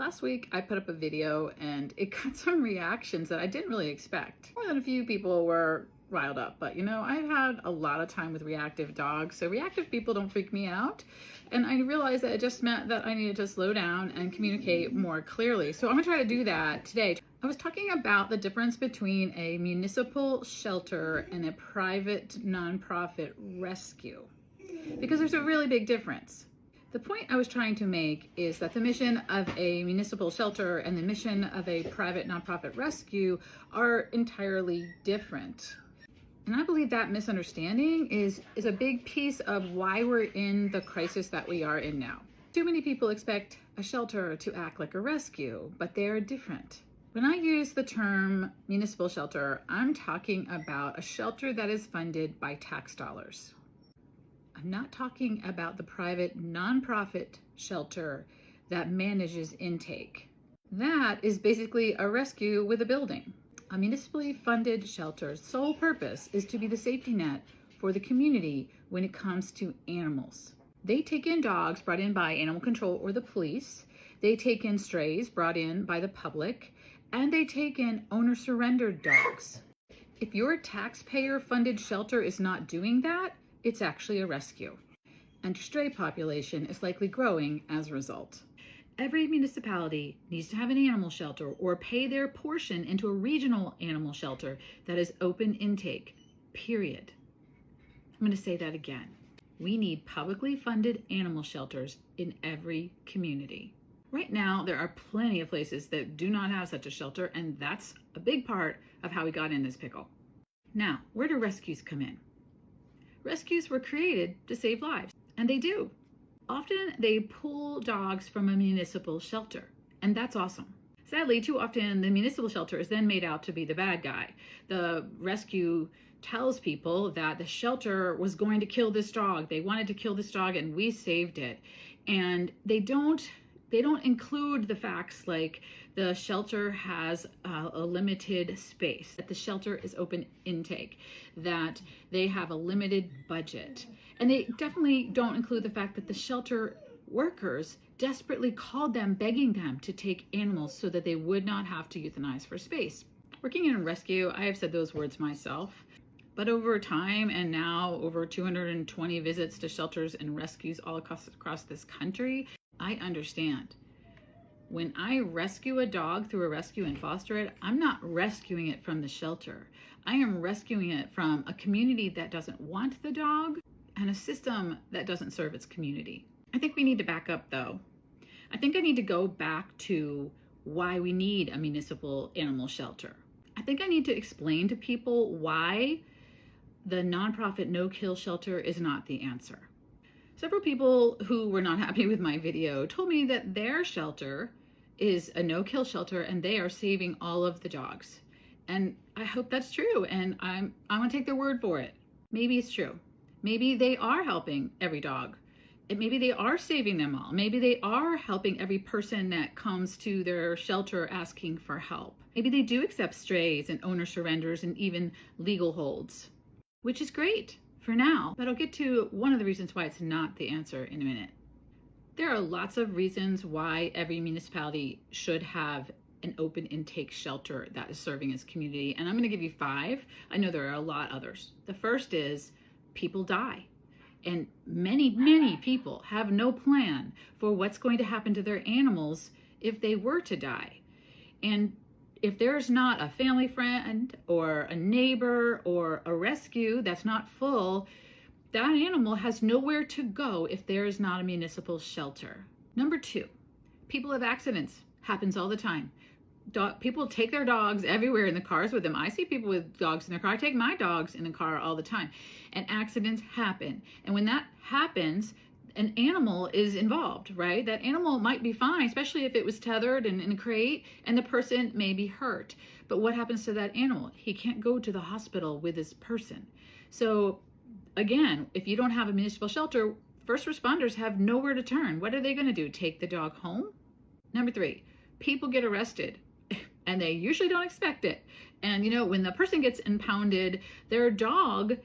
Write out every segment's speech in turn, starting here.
Last week, I put up a video and it got some reactions that I didn't really expect. More than a few people were riled up, but I've had a lot of time with reactive dogs, so reactive people don't freak me out. And I realized that it just meant that I needed to slow down and communicate more clearly. So I'm gonna try to do that today. I was talking about the difference between a municipal shelter and a private nonprofit rescue, because there's a really big difference. The point I was trying to make is that the mission of a municipal shelter and the mission of a private nonprofit rescue are entirely different. And I believe that misunderstanding is a big piece of why we're in the crisis that we are in now. Too many people expect a shelter to act like a rescue, but they're different. When I use the term municipal shelter, I'm talking about a shelter that is funded by tax dollars. I'm not talking about the private nonprofit shelter that manages intake. That is basically a rescue with a building. A municipally funded shelter's sole purpose is to be the safety net for the community when it comes to animals. They take in dogs brought in by animal control or the police. They take in strays brought in by the public, and they take in owner-surrendered dogs. If your taxpayer-funded shelter is not doing that, it's actually a rescue. And your stray population is likely growing as a result. Every municipality needs to have an animal shelter or pay their portion into a regional animal shelter that is open intake, period. I'm going to say that again. We need publicly funded animal shelters in every community. Right now, there are plenty of places that do not have such a shelter, and that's a big part of how we got in this pickle. Now, where do rescues come in? Rescues were created to save lives, and they do. Often they pull dogs from a municipal shelter, and that's awesome. Sadly, too often the municipal shelter is then made out to be the bad guy. The rescue tells people that the shelter was going to kill this dog. They wanted to kill this dog and we saved it. And they don't include the facts like the shelter has a limited space, that the shelter is open intake, that they have a limited budget. And they definitely don't include the fact that the shelter workers desperately called them, begging them to take animals so that they would not have to euthanize for space. Working in a rescue, I have said those words myself. But over time, and now over 220 visits to shelters and rescues all across this country, I understand. When I rescue a dog through a rescue and foster it, I'm not rescuing it from the shelter. I am rescuing it from a community that doesn't want the dog and a system that doesn't serve its community. I think we need to back up though. I think I need to go back to why we need a municipal animal shelter. I think I need to explain to people why the nonprofit no-kill shelter is not the answer. Several people who were not happy with my video told me that their shelter is a no-kill shelter and they are saving all of the dogs. And I hope that's true, and I'm gonna take their word for it. Maybe it's true. Maybe they are helping every dog. And maybe they are saving them all. Maybe they are helping every person that comes to their shelter asking for help. Maybe they do accept strays and owner surrenders and even legal holds, which is great for now, but I'll get to one of the reasons why it's not the answer in a minute. There are lots of reasons why every municipality should have an open intake shelter that is serving its community, and I'm going to give you 5. I know there are a lot others. The first is people die, and many people have no plan for what's going to happen to their animals if they were to die. And if there's not a family friend or a neighbor or a rescue that's not full, that animal has nowhere to go if there is not a municipal shelter. Number 2, people have accidents. Happens all the time. People take their dogs everywhere in the cars with them. I see people with dogs in their car. I take my dogs in the car all the time. And accidents happen. And when that happens, an animal is involved, right? That animal might be fine, especially if it was tethered and in a crate, and the person may be hurt. But what happens to that animal? He can't go to the hospital with this person. So again, if you don't have a municipal shelter, first responders have nowhere to turn. What are they going to do? Take the dog home? Number 3, people get arrested and they usually don't expect it. And when the person gets impounded, their dog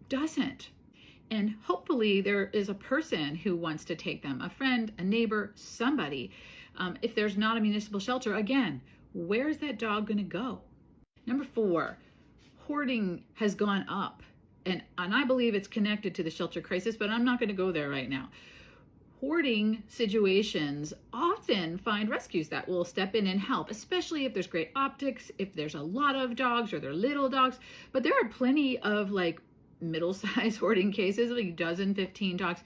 doesn't. And hopefully there is a person who wants to take them, a friend, a neighbor, somebody. If there's not a municipal shelter, again, where's that dog going to go? Number 4, hoarding has gone up. And I believe it's connected to the shelter crisis, but I'm not going to go there right now. Hoarding situations often find rescues that will step in and help, especially if there's great optics, if there's a lot of dogs or they're little dogs. But there are plenty of like middle-sized hoarding cases, like a dozen, 15 dogs.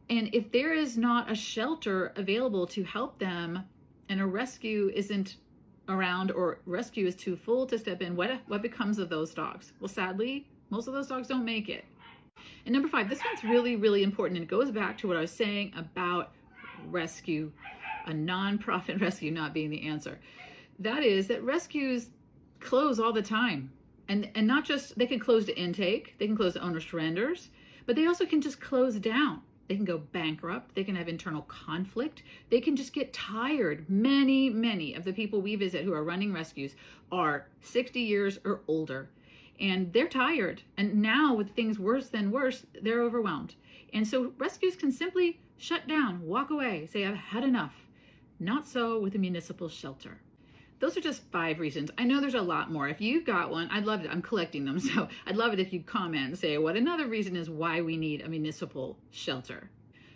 And if there is not a shelter available to help them and a rescue isn't around or rescue is too full to step in, what becomes of those dogs? Well, sadly, most of those dogs don't make it. And number 5, this one's really, really important, and it goes back to what I was saying about rescue, a nonprofit rescue not being the answer. That is that rescues close all the time. And not just, they can close to intake, they can close to owner surrenders, but they also can just close down. They can go bankrupt, they can have internal conflict, they can just get tired. Many of the people we visit who are running rescues are 60 years or older. And they're tired. And now with things worse than worse, they're overwhelmed. And so rescues can simply shut down, walk away, say, I've had enough. Not so with a municipal shelter. Those are just 5 reasons. I know there's a lot more. If you've got one, I'd love it. I'm collecting them. So I'd love it if you'd comment and say what another reason is why we need a municipal shelter.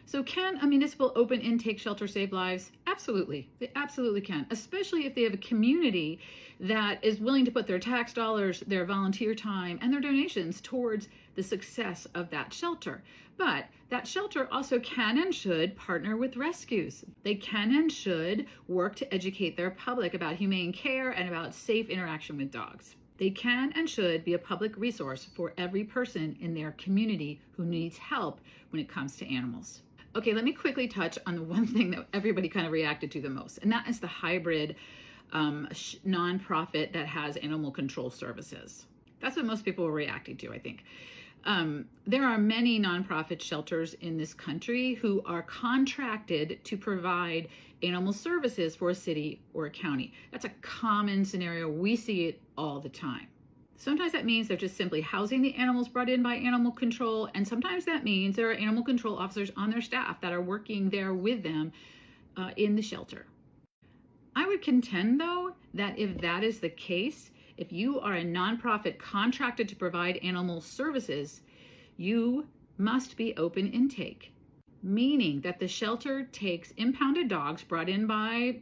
So can a municipal open intake shelter save lives? Absolutely. They absolutely can, especially if they have a community that is willing to put their tax dollars, their volunteer time, and their donations towards the success of that shelter. But that shelter also can and should partner with rescues. They can and should work to educate their public about humane care and about safe interaction with dogs. They can and should be a public resource for every person in their community who needs help when it comes to animals. Okay, let me quickly touch on the one thing that everybody kind of reacted to the most, and that is the hybrid nonprofit that has animal control services. That's what most people were reacting to, I think. There are many nonprofit shelters in this country who are contracted to provide animal services for a city or a county. That's a common scenario. We see it all the time. Sometimes that means they're just simply housing the animals brought in by animal control, and sometimes that means there are animal control officers on their staff that are working there with them in the shelter. I would contend, though, that if that is the case, if you are a nonprofit contracted to provide animal services, you must be open intake, meaning that the shelter takes impounded dogs brought in by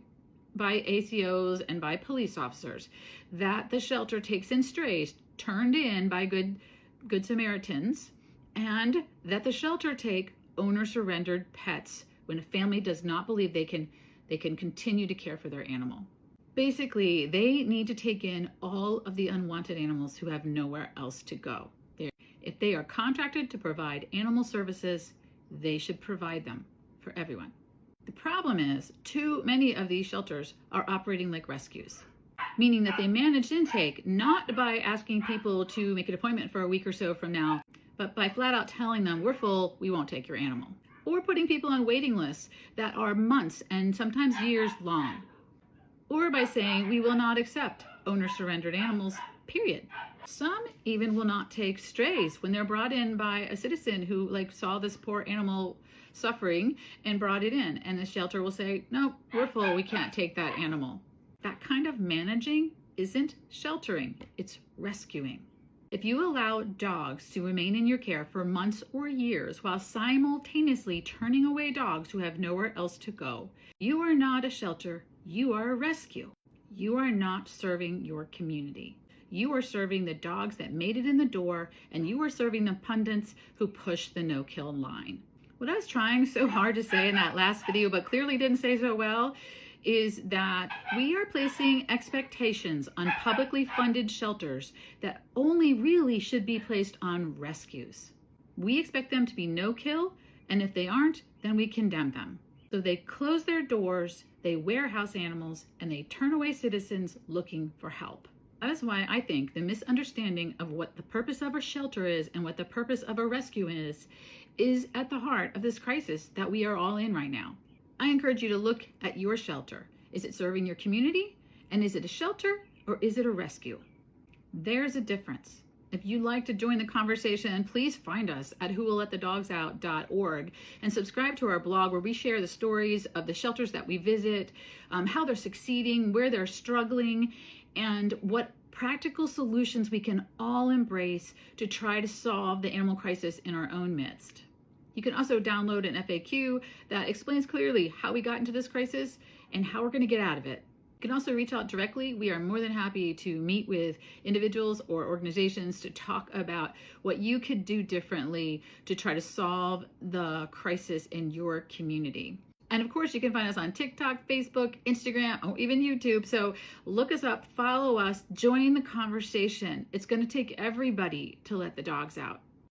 ACOs and by police officers, that the shelter takes in strays turned in by good Samaritans, and that the shelter take owner surrendered pets when a family does not believe they can continue to care for their animal. Basically, they need to take in all of the unwanted animals who have nowhere else to go. If they are contracted to provide animal services, they should provide them for everyone. The problem is, too many of these shelters are operating like rescues, meaning that they manage intake not by asking people to make an appointment for a week or so from now, but by flat out telling them, we're full, we won't take your animal. Or putting people on waiting lists that are months and sometimes years long. Or by saying, we will not accept owner-surrendered animals, period. Some even will not take strays when they're brought in by a citizen who saw this poor animal suffering and brought it in, and the shelter will say, no, we're full, we can't take that animal. That kind of managing isn't sheltering, it's rescuing. If you allow dogs to remain in your care for months or years while simultaneously turning away dogs who have nowhere else to go, you are not a shelter, you are a rescue. You are not serving your community. You are serving the dogs that made it in the door, and you are serving the pundits who push the no-kill line. What I was trying so hard to say in that last video, but clearly didn't say so well, is that we are placing expectations on publicly funded shelters that only really should be placed on rescues. We expect them to be no-kill, and if they aren't, then we condemn them. So they close their doors, they warehouse animals, and they turn away citizens looking for help. That is why I think the misunderstanding of what the purpose of a shelter is and what the purpose of a rescue is at the heart of this crisis that we are all in right now. I encourage you to look at your shelter. Is it serving your community? And is it a shelter or is it a rescue? There's a difference. If you'd like to join the conversation, please find us at whowillletthedogsout.org and subscribe to our blog where we share the stories of the shelters that we visit, how they're succeeding, where they're struggling, and what practical solutions we can all embrace to try to solve the animal crisis in our own midst. You can also download an FAQ that explains clearly how we got into this crisis and how we're going to get out of it. You can also reach out directly. We are more than happy to meet with individuals or organizations to talk about what you could do differently to try to solve the crisis in your community. And of course, you can find us on TikTok, Facebook, Instagram, or even YouTube. So look us up, follow us, join the conversation. It's going to take everybody to let the dogs out.